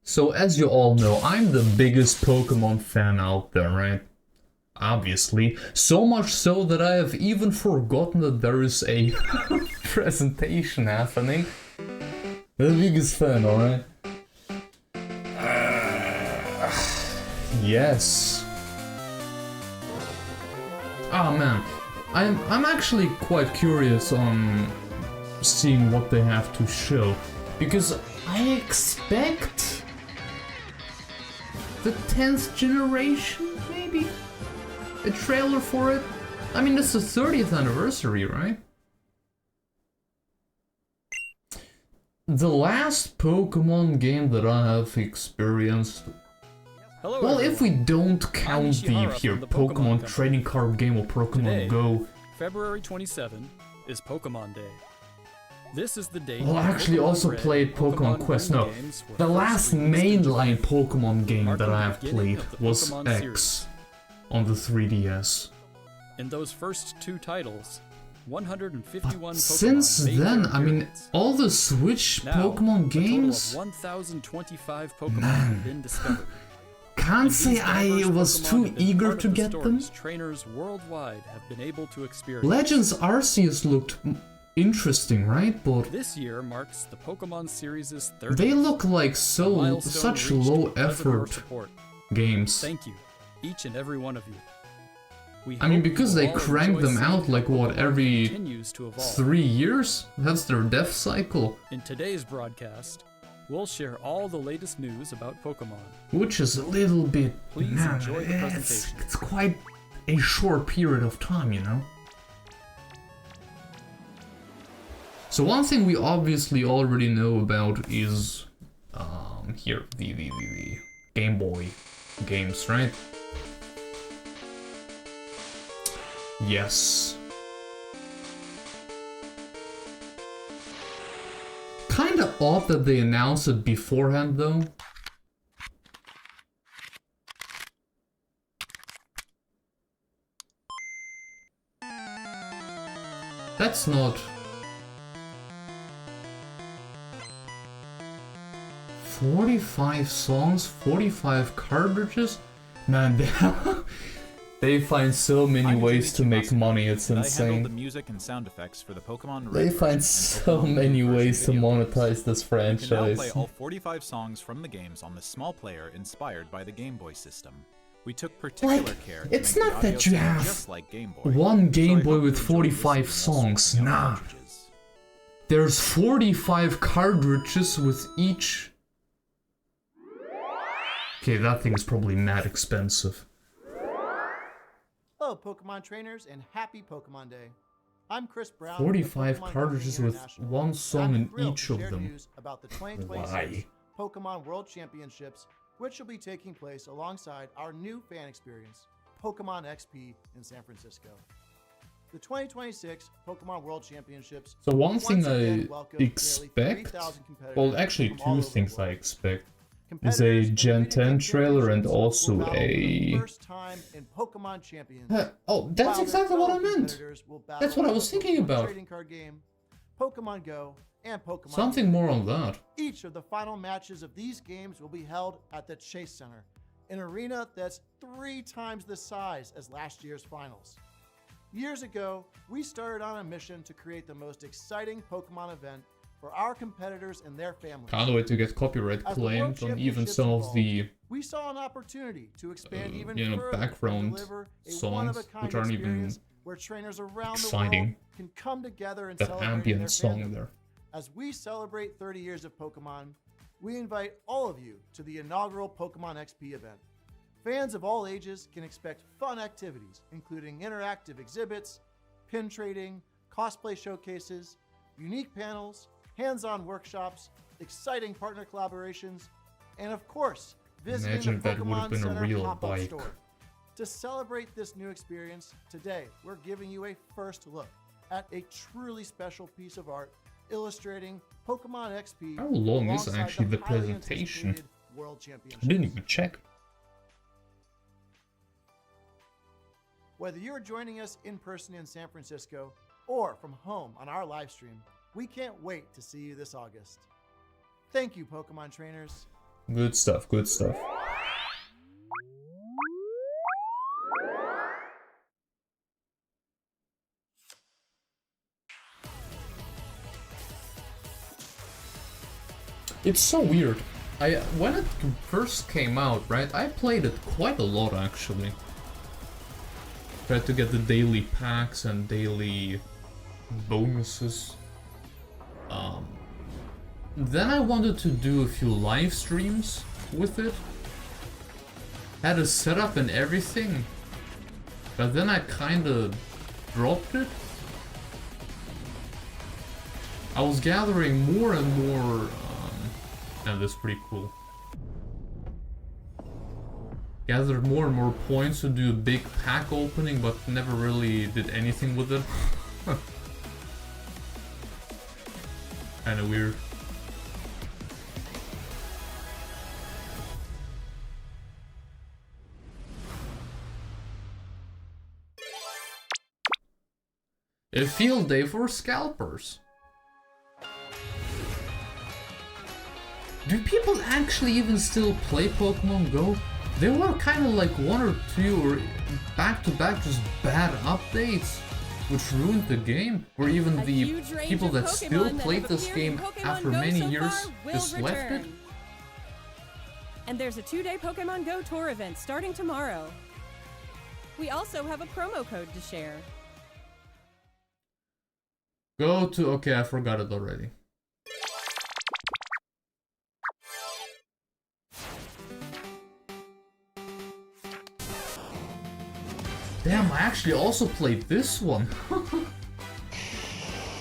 So as you all know, I'm the biggest Pokemon fan out there, right? Obviously. So much so that I have even forgotten that there is a presentation happening. The biggest fan, alright? Yes. Oh man, I'm actually quite curious on seeing what they have to show, because I expect the 10th generation, maybe? A trailer for it? I mean, it's the 30th anniversary, right? The last Pokemon game that I have experienced... Hello, well, everyone. if we don't count the Ishihara here from the Pokemon Pokemon Company. trading card game or Pokemon Today, Go... February 27 is Pokemon Day. This is the date. Well, I actually Pokemon also Red, played Pokemon Quest. Green No, games were the first last released in mainline Japan, Pokemon game marking that I the have beginning played of the was Pokemon X series. on the 3DS. In those first two titles, 151 Pokemon Since made then, their I mean, appearance. all the Switch Now, Pokemon a games... total of 1,025 Pokemon Man. have been discovered. Can't And say these I diverse was Pokemon too have been eager part of to the get them. stories trainers worldwide have been able to experience. Legends Arceus looked interesting, right? But This year marks the Pokemon series' 30th. they look like a so milestone such reached low because of your effort support. games. Thank you, each and every one of you. We I mean, hope you because will they all crank enjoy them seeing out how like what, Pokemon every continues to evolve. 3 years? That's their death cycle. In today's broadcast, we'll share all the latest news about Pokemon. Which is a little bit... Please man, enjoy the presentation. it's quite a short period of time, you know? So one thing we obviously already know about is... here, the Game Boy games, right? Yes. Kinda odd that they announced it beforehand, though. That's not... 45 songs, 45 cartridges? Man, they find so many ways to make money, it's and I handled the insane. music and sound effects for the Pokemon Red They version find and so Pokemon many Blue ways to version video games. monetize this You can now franchise. play all 45 songs from the games on the small player inspired by the Game Boy system. We took particular care to it's make the not audio that you sound have just like Game Boy. one So Game I Boy hope with you enjoy 45 listening also songs, with the nah. cartridges. There's 45 cartridges with each... Okay, that thing is probably mad expensive. Hello, Pokemon trainers, and happy Pokemon Day. I'm Chris Brown. 45 from Pokemon cartridges Company with International, one and song I'm in thrilled each to of share them. news about the 2026 Why? Pokemon World Championships, which will be taking place alongside our new fan experience, Pokemon XP in San Francisco. The 2026 Pokemon World Championships. So one once thing again I welcome nearly expect... 3,000 competitors Well, actually from all two over the things I world. expect. Is a Competitors in Gen many 10 big trailer and generations also will battle for the a... first time in Pokemon Champions. Oh, that's While exactly their what I fellow meant. competitors will battle That's what I in was the thinking Pokemon about. Trading card game, Pokemon Go, and Pokemon. Something more on that. Each of the final matches of these games will be held at the Chase Center, an arena that's 3 times the size as last year's finals. Years ago, we started on a mission to create the most exciting Pokemon event for our competitors and their families. Can't wait to get copyright As the World claimed on even Championships some of evolved, the we saw an opportunity to expand even you know, further background and deliver a songs, one-of-a-kind which aren't even experience where trainers around the exciting. world can come together and that celebrate their ambient song fandom. there. As we celebrate 30 years of Pokemon, we invite all of you to the inaugural Pokemon XP event. Fans of all ages can expect fun activities, including interactive exhibits, pin trading, cosplay showcases, unique panels, hands-on workshops, exciting partner collaborations, and of course, visiting Imagine the if that would have Pokemon been a Center real pop-up bike. store. To celebrate this new experience, today we're giving you a first look at a truly special piece of art illustrating Pokemon XP. How long is alongside actually the highly presentation? anticipated World I Championships. didn't even check. Whether you're joining us in person in San Francisco or from home on our live stream, we can't wait to see you this August. Thank you, Pokemon trainers. Good stuff, good stuff. It's so weird. When it first came out, right, I played it quite a lot actually. Tried to get the daily packs and daily bonuses. Then I wanted to do a few live streams with it. Had a setup and everything. But then I kinda dropped it. I was gathering more and more, and that's pretty cool. Gathered more and more points to do a big pack opening, but never really did anything with it. Kinda weird. A field day for scalpers. Do people actually even still play Pokemon Go? There were kind of like one or two or back-to-back just bad updates which ruined the game, where even the people that still played this game after many years just left it. And there's a 2-day Pokemon Go tour event starting tomorrow. We also have a promo code to share. Go to... okay, I forgot it already. Damn, I actually also played this one.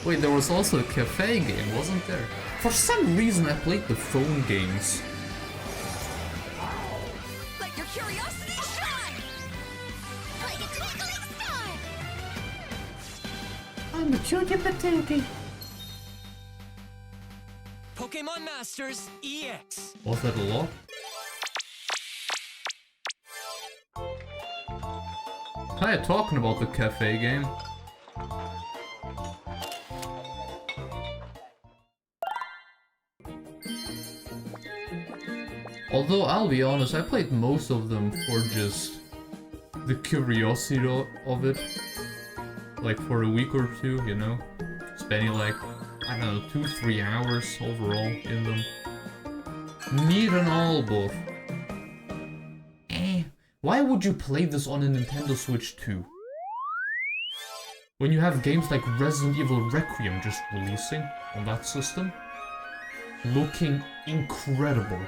Wait, there was also a cafe game, wasn't there? For some reason I played the phone games. Let your curiosity shine! Like a twinkling star! I'm a cutie patootie. Pokemon Masters EX. Was that a lot? Kinda talking about the cafe game. Although, I'll be honest, I played most of them for just the curiosity of it. Like for a week or two, you know? Spending like, I don't know, 2-3 hours overall in them. Neat and all, both. Why would you play this on a Nintendo Switch 2? When you have games like Resident Evil Requiem just releasing on that system? Looking incredible.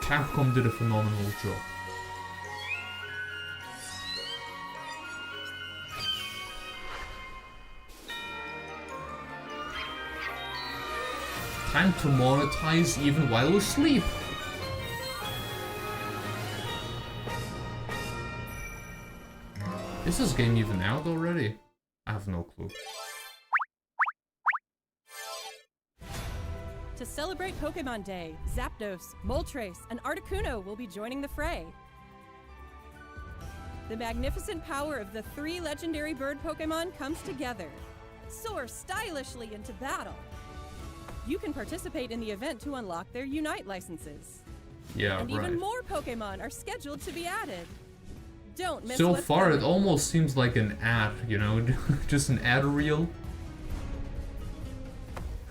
Capcom did a phenomenal job. Time to monetize even while asleep. Is this game even out already? I have no clue. To celebrate Pokemon Day, Zapdos, Moltres, and Articuno will be joining the fray. The magnificent power of the 3 legendary bird Pokemon comes together. Soar stylishly into battle. You can participate in the event to unlock their Unite licenses. Yeah, and right. even more Pokemon are scheduled to be added. Don't miss So what's far, coming. it almost seems like an ad, you know, just an ad reel.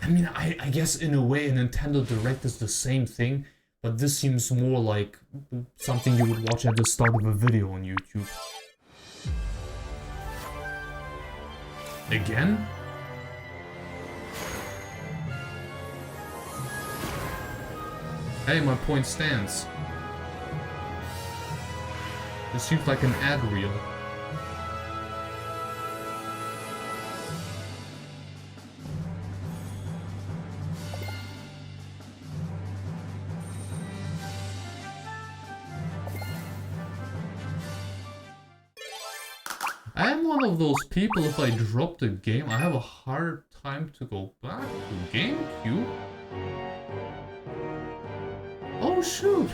I mean, I guess in a way, a Nintendo Direct is the same thing, but this seems more like something you would watch at the start of a video on YouTube. Again? Hey, my point stands. This seems like an ad reel. I am one of those people, if I drop the game, I have a hard time to go back to GameCube. Oh shoot!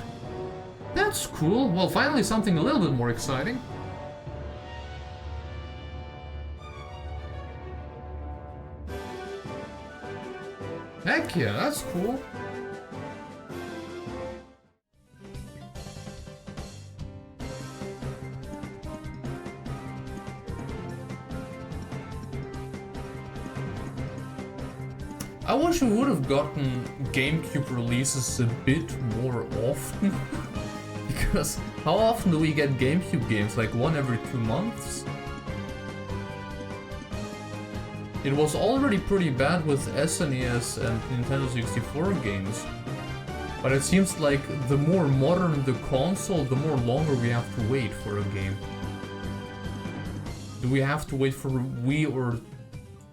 That's cool. Well, finally something a little bit more exciting. Heck yeah, that's cool. I wish we would have gotten GameCube releases a bit more often. Because how often do we get GameCube games? Like one every 2 months? It was already pretty bad with SNES and Nintendo 64 games. But it seems like the more modern the console, the more longer we have to wait for a game. Do we have to wait for Wii or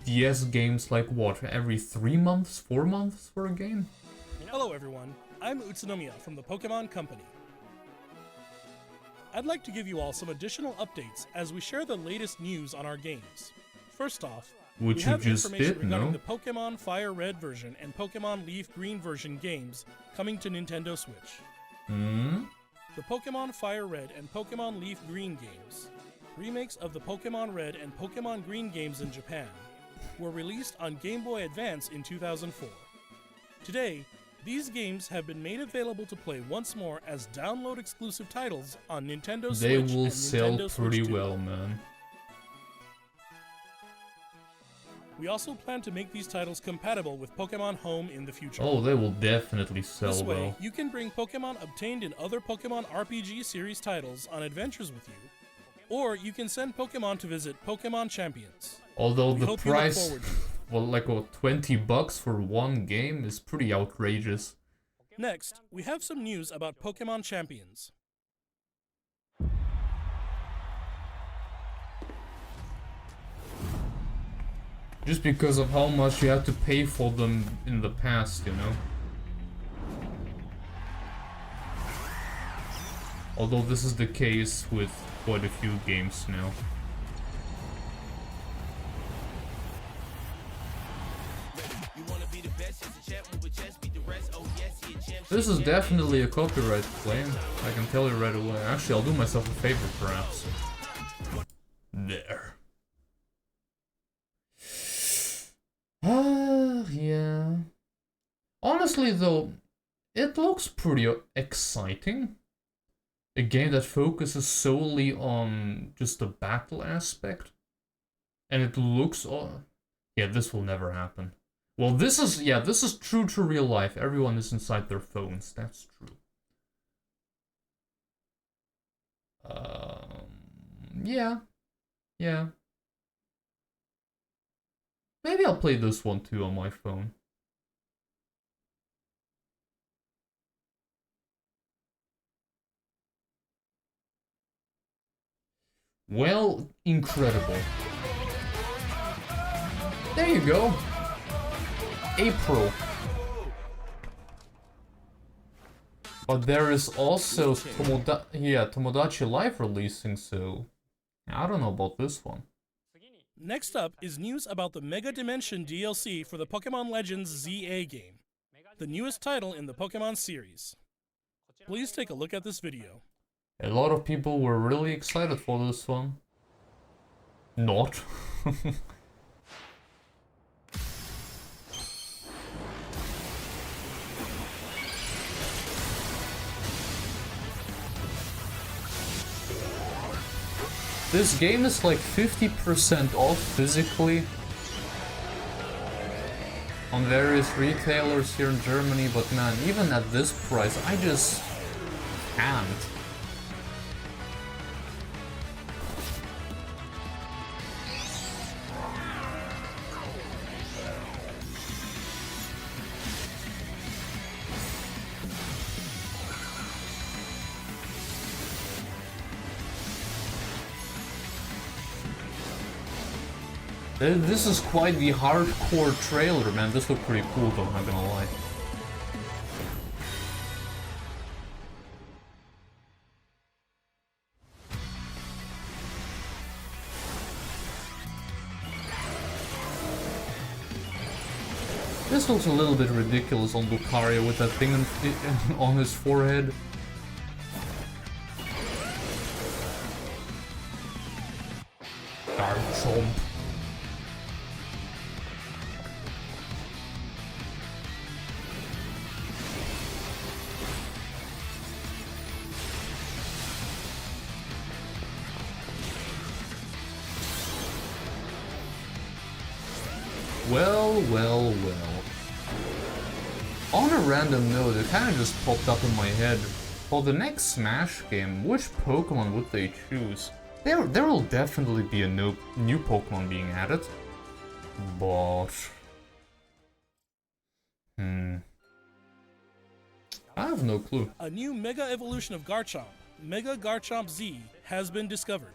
DS games like what, every 3 months, 4 months for a game? Hello everyone, I'm Utsunomiya from the Pokémon Company. I'd like to give you all some additional updates as we share the latest news on our games. First off, Which we you have just information did, regarding no? the Pokémon Fire Red version and Pokémon Leaf Green version games coming to Nintendo Switch. The Pokémon Fire Red and Pokémon Leaf Green games, remakes of the Pokémon Red and Pokémon Green games in Japan, were released on Game Boy Advance in 2004. Today, these games have been made available to play once more as download-exclusive titles on Nintendo Switch They will and sell Nintendo pretty Switch 2. well, man. We also plan to make these titles compatible with Pokémon Home in the future. Oh, they will definitely sell This way, well. you can bring Pokémon obtained in other Pokémon RPG series titles on adventures with you, or you can send Pokémon to visit Pokémon Champions. Although We the hope you look price, forward to it. well, like what, $20 for one game is pretty outrageous. Next, we have some news about Pokémon Champions. Just because of how much you had to pay for them in the past, you know? Although this is the case with quite a few games now. This is definitely a copyright claim, I can tell you right away. Actually, I'll do myself a favor, perhaps. There. Yeah. Honestly, though, it looks pretty exciting. A game that focuses solely on just the battle aspect. And it looks... yeah, this will never happen. Well, this is true to real life. Everyone is inside their phones. That's true. Yeah. Yeah. Maybe I'll play this one too on my phone. Well, incredible. There you go. April. But there is also Tomodachi Life releasing, so I don't know about this one. Next up is news about the Mega Dimension DLC for the Pokémon Legends ZA game, the newest title in the Pokémon series. Please take a look at this video. A lot of people were really excited for this one. Not. This game is like 50% off physically on various retailers here in Germany, but man, even at this price, I just can't. This is quite the hardcore trailer, man. This looked pretty cool though, I'm not gonna lie. This looks a little bit ridiculous on Lucario with that thing on his forehead. Garchomp. Well, well, well. On a random note, it kind of just popped up in my head. For the next Smash game, which Pokemon would they choose? There will definitely be a new Pokemon being added. But... I have no clue. A new Mega Evolution of Garchomp, Mega Garchomp Z, has been discovered.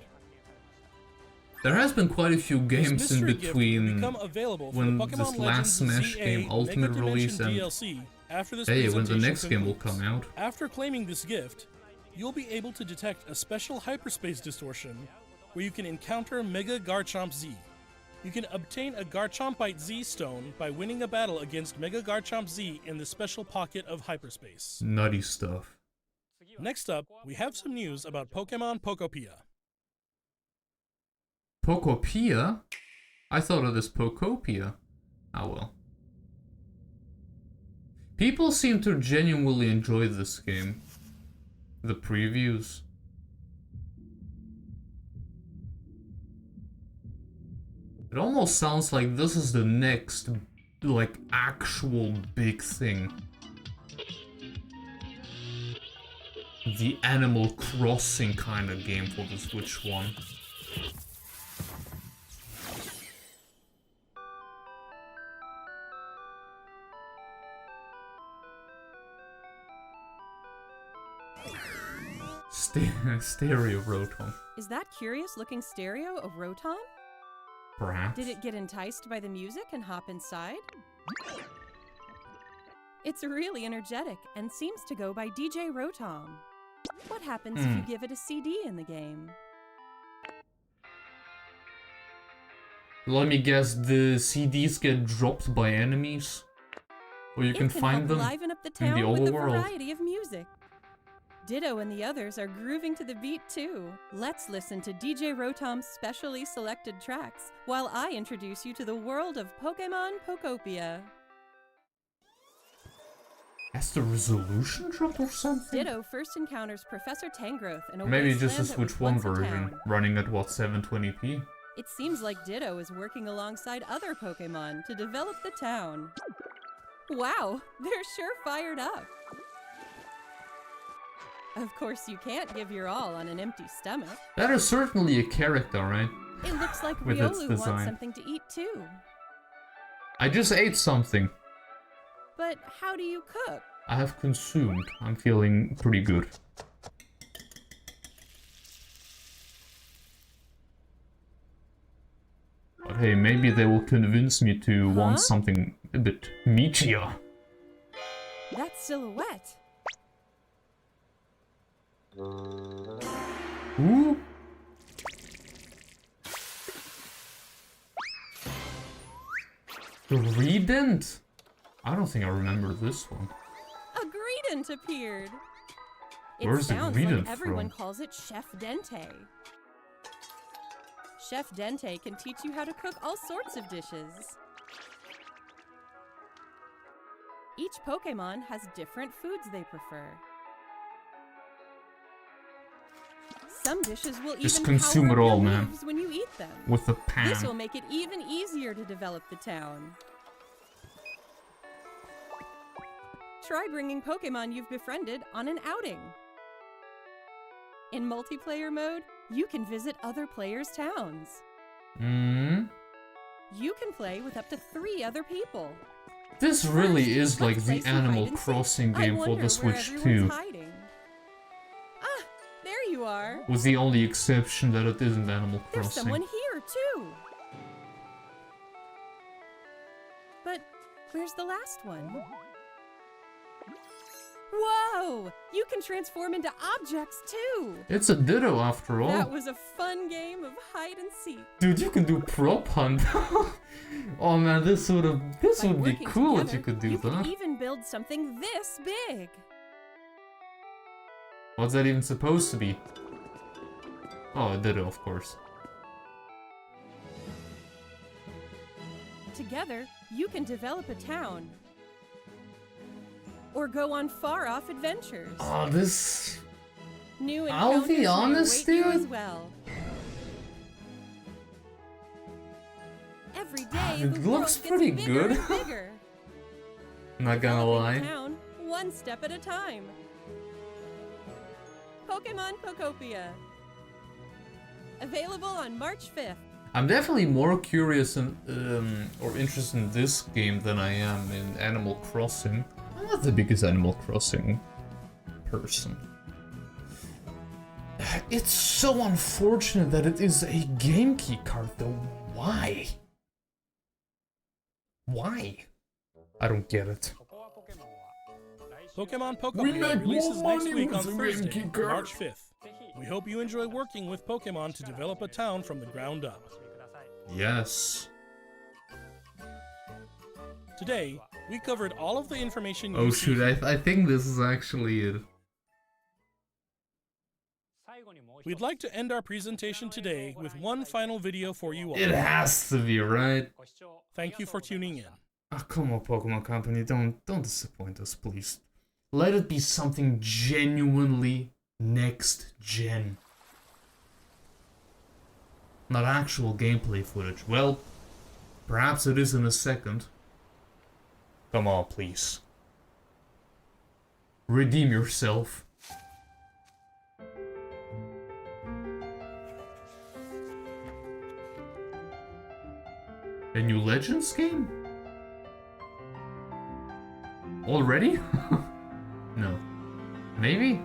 There has been quite a few games This in mystery gift will between become available for when the this Pokemon last Legends Smash ZA game Ultimate Mega release Dimension and DLC after this hey, when the presentation next game will concludes. come out. After claiming this gift, you'll be able to detect a special hyperspace distortion where you can encounter Mega Garchomp Z. You can obtain a Garchompite Z stone by winning a battle against Mega Garchomp Z in the special pocket of hyperspace. Nutty stuff. Next up, we have some news about Pokemon Pokopia. Pokopia? I thought of this Pokopia. Ah well. People seem to genuinely enjoy this game. The previews. It almost sounds like this is the next, like, actual big thing. The Animal Crossing kind of game for the Switch one. Stereo Rotom. Is that curious-looking stereo of Rotom? Perhaps. Did it get enticed by the music and hop inside? It's really energetic and seems to go by DJ Rotom. What happens if you give it a CD in the game? Let me guess, the CDs get dropped by enemies? Or you can find them liven up the in town the with a overworld? variety of music. Ditto and the others are grooving to the beat too. Let's listen to DJ Rotom's specially selected tracks while I introduce you to the world of Pokemon Pokopia. Has the resolution dropped or something? Ditto first encounters Professor Tangrowth in a Maybe just a wasteland that was Switch 1 once a version, town. running at what, 720p? It seems like Ditto is working alongside other Pokemon to develop the town. Wow, they're sure fired up. Of course, you can't give your all on an empty stomach. That is certainly a character, right? It looks like With its Riolu design. wants something to eat too. I just ate something. But how do you cook? I have consumed. I'm feeling pretty good. But hey, maybe they will convince me to want something a bit meatier. That silhouette. Ooh. The Redent? I don't think I remember this one. A Greedent appeared. Where's the It sounds Greedent like everyone from? calls it Chef Dente. Chef Dente can teach you how to cook all sorts of dishes. Each Pokemon has different foods they prefer. Some dishes will Just even consume power it up all, your man. moves when you eat them. With the pan. This will make it even easier to develop the town. Try bringing Pokemon you've befriended on an outing. In multiplayer mode, you can visit other players' towns. You can play with up to 3 other people. This really is Let's like play the some hide Animal and seek. Crossing I game for wonder the Switch where 2. everyone's hiding. Ah, there you are. With the only exception that it isn't Animal There's Crossing. someone here, too. But where's the last one? Whoa! You can transform into objects, too! It's a Ditto after all. That was a fun game of hide and seek. Dude, you can do prop hunt. Oh man, this By would be working cool if together, you could do you that. could even build something this big. What's that even supposed to be? Oh, a Ditto, of course. Together, you can develop a town. Or go on far-off adventures. Oh, this... New I'll be encounters may honest, await you as dude. well. Every day, It the looks world pretty gets bigger good. and bigger. Not gonna lie. Developing town, one step at a time. Pokemon Pokopia. Available on March 5th. I'm definitely more curious and or interested in this game than I am in Animal Crossing. I'm not the biggest Animal Crossing person. It's so unfortunate that it is a game key card though. Why? Why? I don't get it. Pokemon We make Pokopia releases more next money week with on the Thursday, Game Geek March 5th. We hope you enjoy working with Pokemon to develop a town from the ground up. Yes. Today, we covered all of the information you Oh see. shoot, I think this is actually it. We'd like to end our presentation today with one final video for you all. It has to be, right? Thank you for tuning in. Oh, come on, Pokemon Company, don't disappoint us, please. Let it be something genuinely next gen. Not actual gameplay footage. Well, perhaps it is in a second. Come on, please. Redeem yourself. A new Legends game? Already? No. Maybe?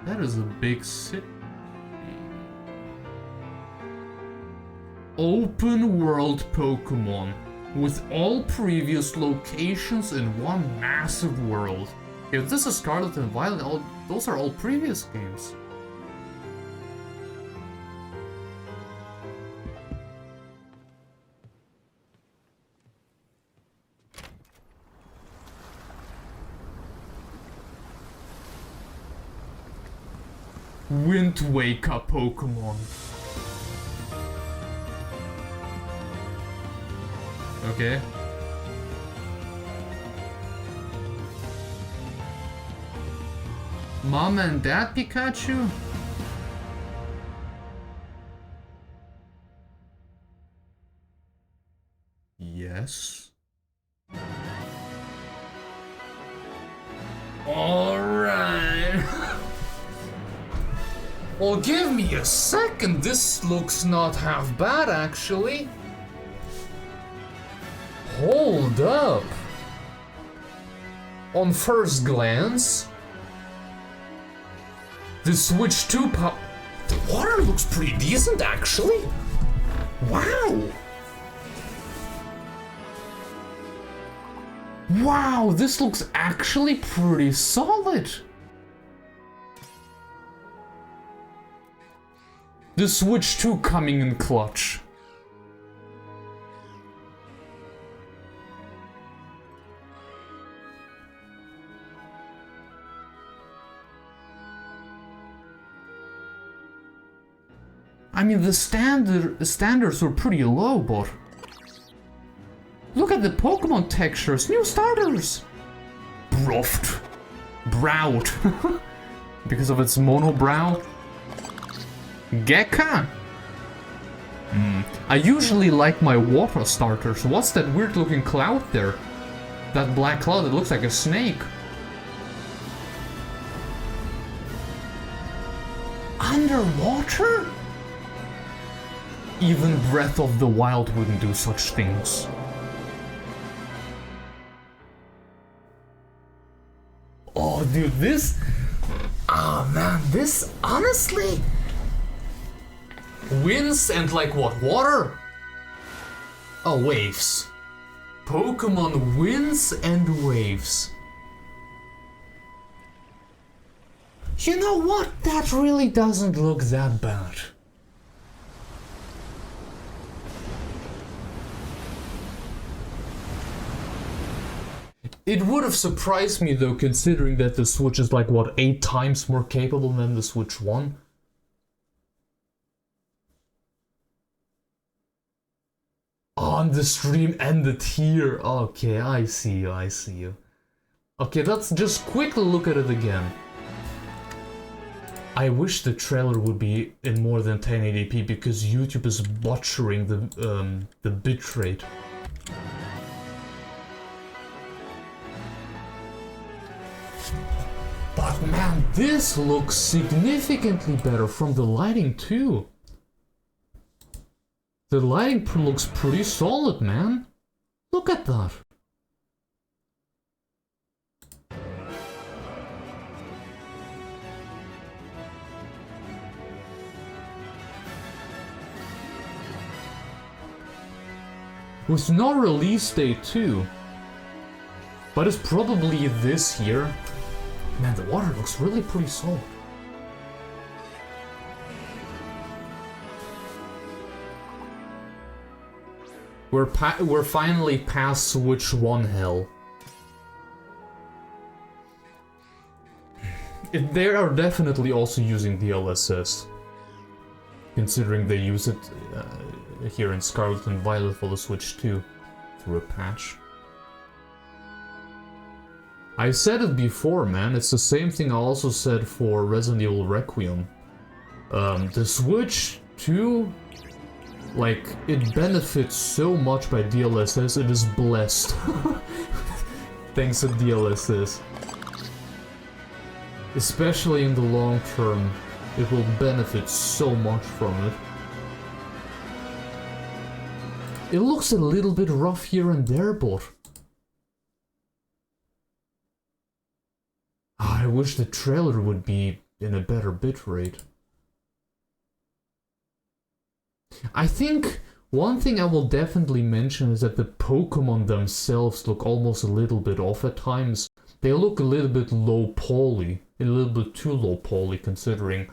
That is a big city. Open world Pokemon with all previous locations in one massive world. If this is Scarlet and Violet, those are all previous games. Wind Waker Pokemon. Okay. Mom and Dad Pikachu? Yes. Alright. Well, give me a second. This looks not half bad, actually. Hold up. On first glance, the Switch 2 the water looks pretty decent, actually. Wow. Wow, this looks actually pretty solid. The Switch 2 coming in clutch. I mean, the standards were pretty low, but look at the Pokemon textures, new starters. Bruft, browed, because of its monobrow. Gekka. I usually like my water starters. What's that weird looking cloud there? That black cloud that looks like a snake. Underwater? Even Breath of the Wild wouldn't do such things. Oh, dude, this... Ah, man, this, honestly... Winds and, like, what, water? Oh, waves. Pokemon winds and waves. You know what? That really doesn't look that bad. It would have surprised me though, considering that the Switch is like, what, 8 times more capable than the Switch 1? On the stream ended here. Okay, I see you, I see you. Okay, let's just quickly look at it again. I wish the trailer would be in more than 1080p because YouTube is butchering the bitrate. But man, this looks significantly better from the lighting too. The lighting looks pretty solid, man. Look at that. With no release date too. But it's probably this year. Man, the water looks really pretty solid. We're finally past Switch 1 hell. They are definitely also using DLSS. Considering they use it here in Scarlet and Violet for the Switch 2 through a patch. I said it before, man, it's the same thing I also said for Resident Evil Requiem. The Switch 2, like, it benefits so much by DLSS, it is blessed. Thanks to DLSS. Especially in the long term, it will benefit so much from it. It looks a little bit rough here and there, but... I wish the trailer would be in a better bitrate. I think one thing I will definitely mention is that the Pokémon themselves look almost a little bit off at times. They look a little bit low poly, a little bit too low poly considering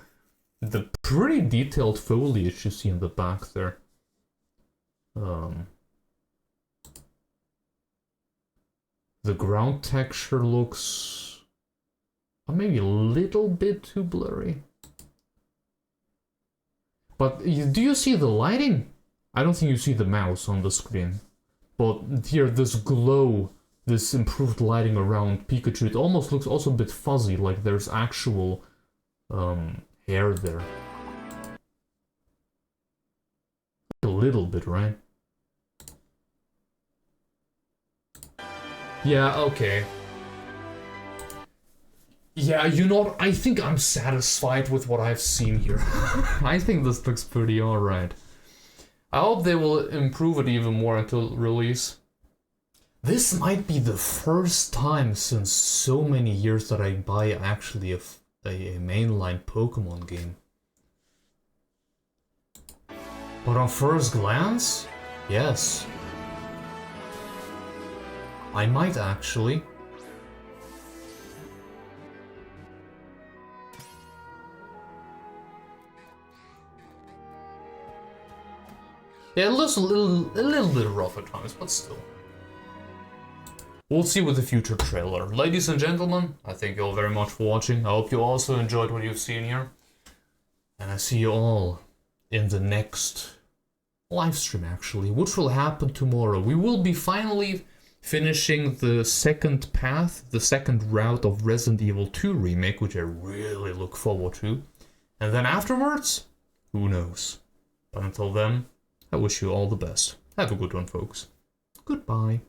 the pretty detailed foliage you see in the back there. The ground texture looks maybe a little bit too blurry. But do you see the lighting? I don't think you see the mouse on the screen. But here, this glow, this improved lighting around Pikachu, it almost looks also a bit fuzzy, like there's actual hair there. A little bit, right? Yeah, okay. Yeah, you know, I think I'm satisfied with what I've seen here. I think this looks pretty alright. I hope they will improve it even more until release. This might be the first time since so many years that I buy actually a mainline Pokemon game. But on first glance, yes. I might actually. Yeah, it looks a little bit rough at times, but still. We'll see with the future trailer. Ladies and gentlemen, I thank you all very much for watching. I hope you also enjoyed what you've seen here. And I see you all in the next live stream, actually, which will happen tomorrow. We will be finally finishing the second path, the second route of Resident Evil 2 Remake, which I really look forward to. And then afterwards, who knows? But until then, I wish you all the best. Have a good one, folks. Goodbye.